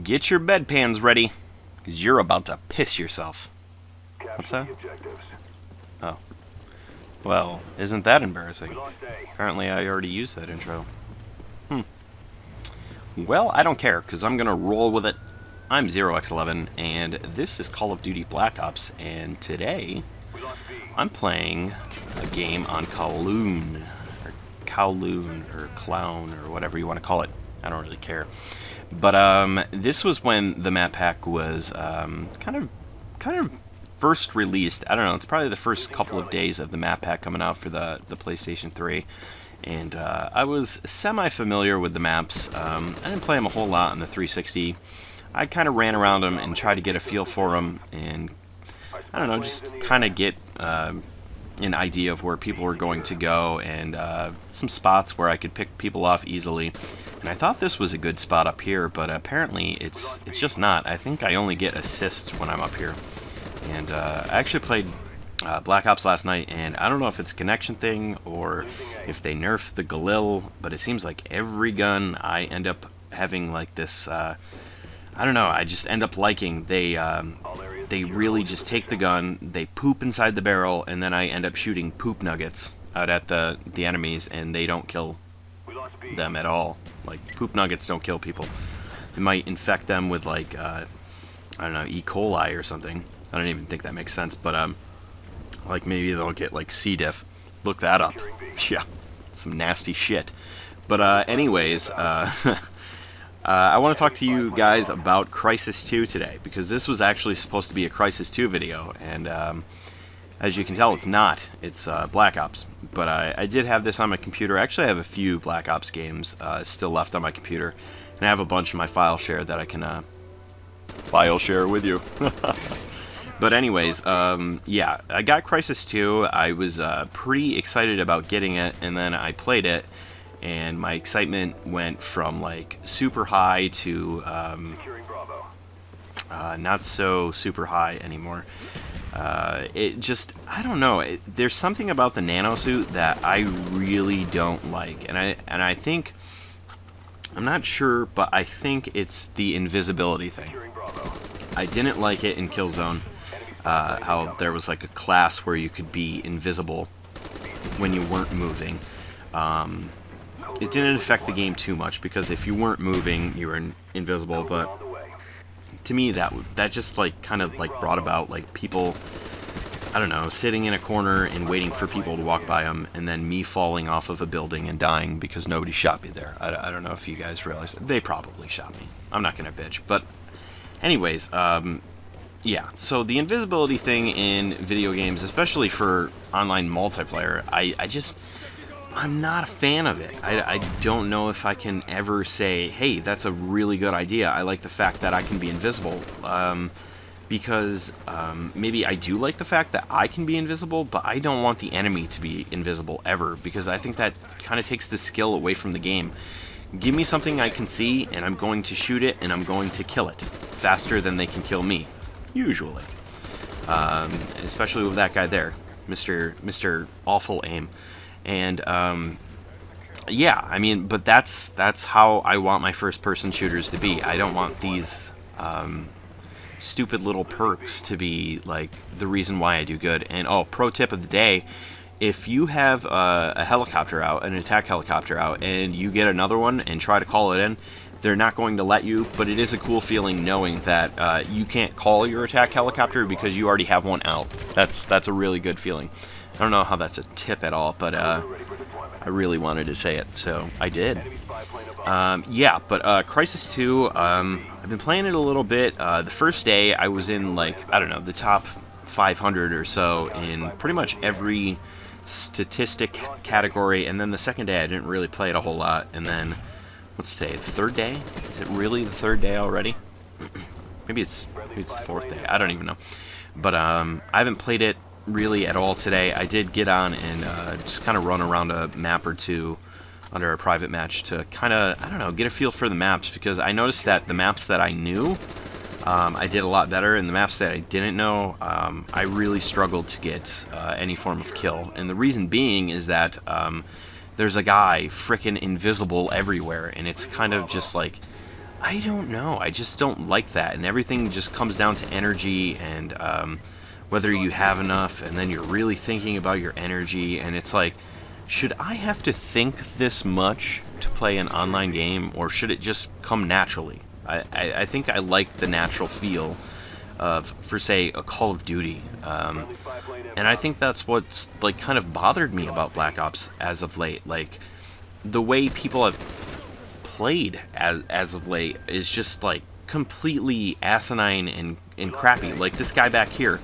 Get your bedpans ready, because you're about to piss yourself. What's that? Oh. Well, isn't that embarrassing? Apparently I already used that intro. Well, I don't care, because I'm going to roll with it. I'm 0x11, and this is Call of Duty Black Ops, and today I'm playing a game on Kowloon, or Clown, or whatever you want to call it. I don't really care. But this was when the map pack was kind of first released. I don't know. It's probably the first couple of days of the map pack coming out for the PlayStation 3. And I was semi-familiar with the maps. I didn't play them a whole lot on the 360. I kind of ran around them and tried to get a feel for them, and I don't know, just kind of get an idea of where people were going to go, and some spots where I could pick people off easily. And I thought this was a good spot up here, but apparently it's just not. I think I only get assists when I'm up here. And I actually played Black Ops last night, and I don't know if it's a connection thing or if they nerfed the Galil, but it seems like every gun I end up having like this, I don't know, I just end up liking. They really just take the gun, they poop inside the barrel, and then I end up shooting poop nuggets out at the enemies, and they don't kill them at all. Like, poop nuggets don't kill people. It might infect them with, like, I don't know, E. coli or something. I don't even think that makes sense, but, like, maybe they'll get, like, C-Diff. Look that up. Yeah, some nasty shit. But, anyways, I want to talk to you guys about Crysis 2 today, because this was actually supposed to be a Crysis 2 video, and, as you can tell, it's not. It's Black Ops. But I did have this on my computer. Actually, I have a few Black Ops games still left on my computer. And I have a bunch in my file share that I can file share with you. But anyways, yeah, I got Crysis 2. I was pretty excited about getting it, and then I played it, and my excitement went from, like, super high to not so super high anymore. It just, I don't know, there's something about the nanosuit that I really don't like, and I think, I'm not sure, but I think it's the invisibility thing. I didn't like it in Killzone, how there was like a class where you could be invisible when you weren't moving. It didn't affect the game too much, because if you weren't moving, you were invisible, but to me, that just, like, kind of, like, brought about, like, people, I don't know, sitting in a corner and waiting for people to walk by them, and then me falling off of a building and dying because nobody shot me there. I don't know if you guys realize that. They probably shot me. I'm not gonna bitch. But anyways, yeah, so the invisibility thing in video games, especially for online multiplayer, I'm not a fan of it. I don't know if I can ever say, hey, that's a really good idea. I like the fact that I can be invisible. Because maybe I do like the fact that I can be invisible, but I don't want the enemy to be invisible ever, because I think that kind of takes the skill away from the game. Give me something I can see, and I'm going to shoot it, and I'm going to kill it faster than they can kill me, usually. Especially with that guy there, Mr. Awful Aim. And, yeah, I mean, but that's how I want my first-person shooters to be. I don't want these, stupid little perks to be, like, the reason why I do good. And, oh, pro tip of the day, if you have a helicopter out, an attack helicopter out, and you get another one and try to call it in, they're not going to let you, but it is a cool feeling knowing that you can't call your attack helicopter because you already have one out. That's a really good feeling. I don't know how that's a tip at all, but I really wanted to say it, so I did. Yeah, but Crysis 2, I've been playing it a little bit. The first day I was in, like, I don't know, the top 500 or so in pretty much every statistic category, and then the second day I didn't really play it a whole lot, and then, what's today, the third day? Is it really the third day already? maybe it's the fourth day, I don't even know. But I haven't played it really at all today. I did get on and just kind of run around a map or two under a private match to kind of, I don't know, get a feel for the maps, because I noticed that the maps that I knew, I did a lot better, and the maps that I didn't know, I really struggled to get any form of kill. And the reason being is that there's a guy frickin' invisible everywhere, and it's kind of just like, I don't know. I just don't like that, and everything just comes down to energy and whether you have enough, and then you're really thinking about your energy, and it's like, should I have to think this much to play an online game, or should it just come naturally? I think I like the natural feel of, for say, a Call of Duty, and I think that's what's like kind of bothered me about Black Ops as of late. Like the way people have played as of late is just like completely asinine and crappy. Like this guy back here,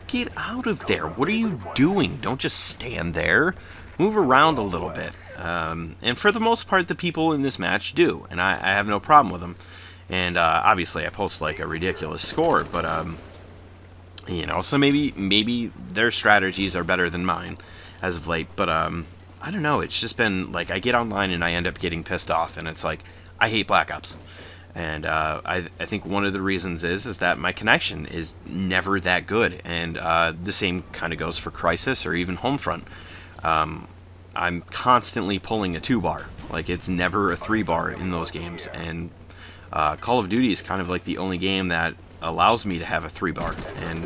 get out of there! What are you doing? Don't just stand there. Move around a little bit. And for the most part, the people in this match do, and I have no problem with them. And obviously, I post like a ridiculous score, but you know, so maybe their strategies are better than mine as of late. But I don't know. It's just been like I get online and I end up getting pissed off, and it's like I hate Black Ops. And I think one of the reasons is that my connection is never that good, and the same kind of goes for Crysis or even Homefront. I'm constantly pulling a 2-bar. Like it's never a 3-bar in those games, and Call of Duty is kind of like the only game that allows me to have a 3-bar, and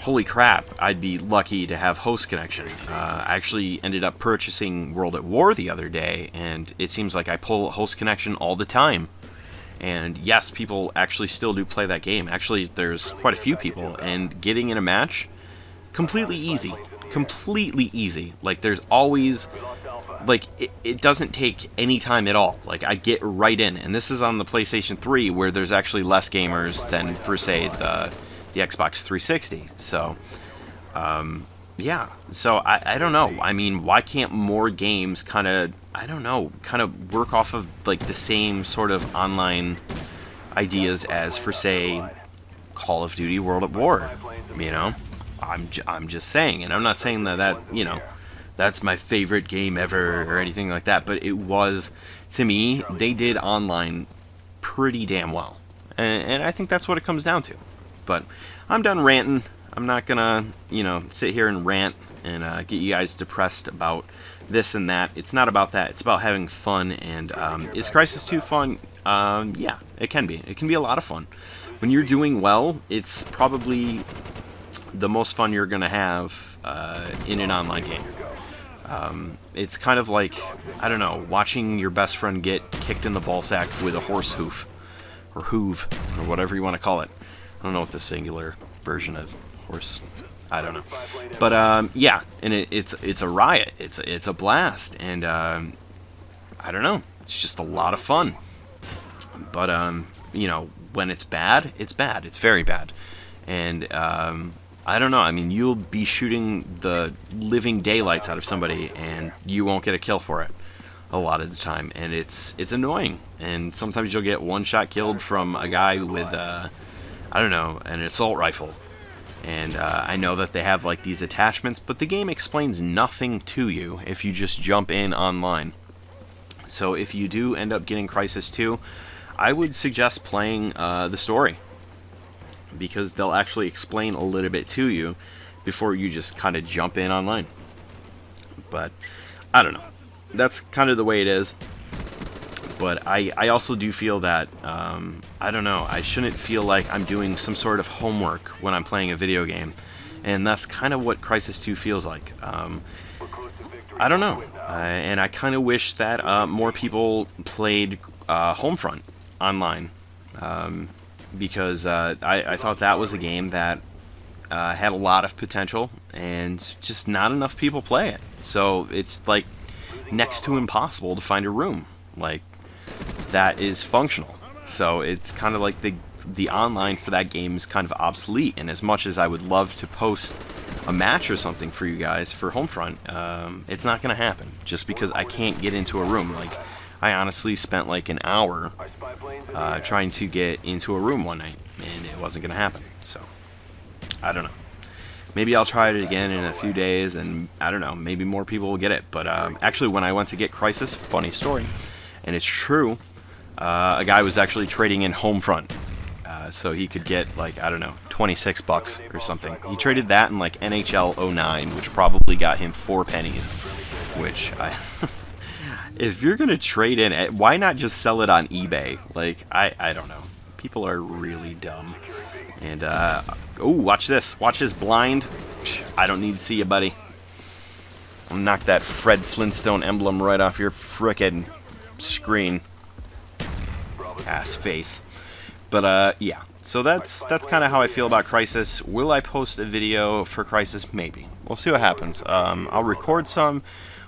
holy crap, I'd be lucky to have host connection. I actually ended up purchasing World at War the other day, and it seems like I pull host connection all the time. And yes, people actually still do play that game. Actually, there's quite a few people, and getting in a match, completely easy. Completely easy. Like there's always, like it doesn't take any time at all. Like I get right in, and this is on the PlayStation 3 where there's actually less gamers than for say the Xbox 360. So yeah, so I don't know. I mean, why can't more games kind of, I don't know, kind of work off of like the same sort of online ideas as for say Call of Duty World at War, you know? I'm just saying, and I'm not saying that you know, that's my favorite game ever or anything like that, but it was, to me, they did online pretty damn well, and I think that's what it comes down to. But I'm done ranting. I'm not gonna, you know, sit here and rant and get you guys depressed about this and that. It's not about that. It's about having fun. And is Crysis 2 fun? Yeah, it can be. It can be a lot of fun. When you're doing well, it's probably the most fun you're gonna have in an online game. It's kind of like, I don't know, watching your best friend get kicked in the ballsack with a horse hoof, or hoof, or whatever you want to call it. I don't know what the singular version of horse, I don't know. But yeah, and it's a riot. It's a blast, and I don't know. It's just a lot of fun. But you know, when it's bad, it's bad. It's very bad, and I don't know. I mean, you'll be shooting the living daylights out of somebody, and you won't get a kill for it a lot of the time, and it's annoying. And sometimes you'll get one-shot killed from a guy with I don't know, an assault rifle. And I know that they have like these attachments, but the game explains nothing to you if you just jump in online. So if you do end up getting Crysis 2, I would suggest playing the story, because they'll actually explain a little bit to you before you just kind of jump in online. But I don't know. That's kind of the way it is. But I also do feel that, I don't know, I shouldn't feel like I'm doing some sort of homework when I'm playing a video game. And that's kind of what Crysis 2 feels like. I don't know. And I kind of wish that more people played Homefront online. Because I thought that was a game that had a lot of potential, and just not enough people play it. So it's like next to impossible to find a room like that is functional. So it's kind of like the online for that game is kind of obsolete. And as much as I would love to post a match or something for you guys for Homefront, it's not going to happen just because I can't get into a room. Like, I honestly spent like an hour trying to get into a room one night, and it wasn't going to happen. So, I don't know. Maybe I'll try it again in a few days, and I don't know, maybe more people will get it. But actually, when I went to get Crysis, funny story, and it's true, a guy was actually trading in Homefront. So he could get, like, I don't know, $26 or something. He traded that in, like, NHL 09, which probably got him 4 pennies, which If you're gonna trade in, why not just sell it on eBay? Like, I don't know. People are really dumb. And, oh, watch this. Watch this blind. I don't need to see you, buddy. I'll knock that Fred Flintstone emblem right off your frickin' screen. Ass face. But, yeah. So that's kind of how I feel about Crysis. Will I post a video for Crysis? Maybe. We'll see what happens. I'll record some.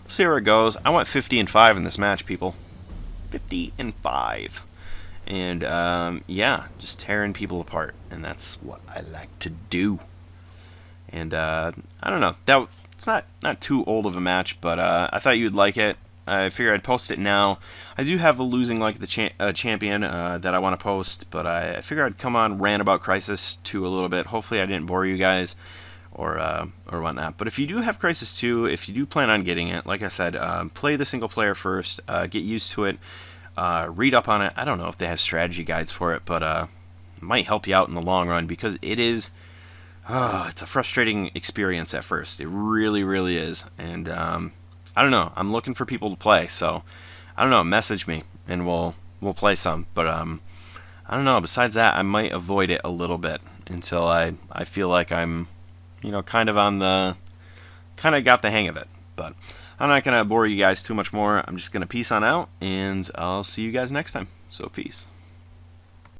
We'll see where it goes. I went 50-5 in this match, people. 50-5. And, yeah, just tearing people apart. And that's what I like to do. And, I don't know. It's not too old of a match, but I thought you'd like it. I figured I'd post it now. I do have a losing like the champion that I want to post, but I figured I'd come on, rant about Crysis 2 a little bit. Hopefully I didn't bore you guys or whatnot. But if you do have Crysis 2, if you do plan on getting it, like I said, play the single player first, get used to it, read up on it. I don't know if they have strategy guides for it, but it might help you out in the long run because it is... it's a frustrating experience at first. It really, really is. And I don't know. I'm looking for people to play, so I don't know. Message me and we'll play some. But I don't know. Besides that, I might avoid it a little bit until I feel like I'm, kind of got the hang of it. But I'm not gonna bore you guys too much more. I'm just gonna peace on out, and I'll see you guys next time. So peace.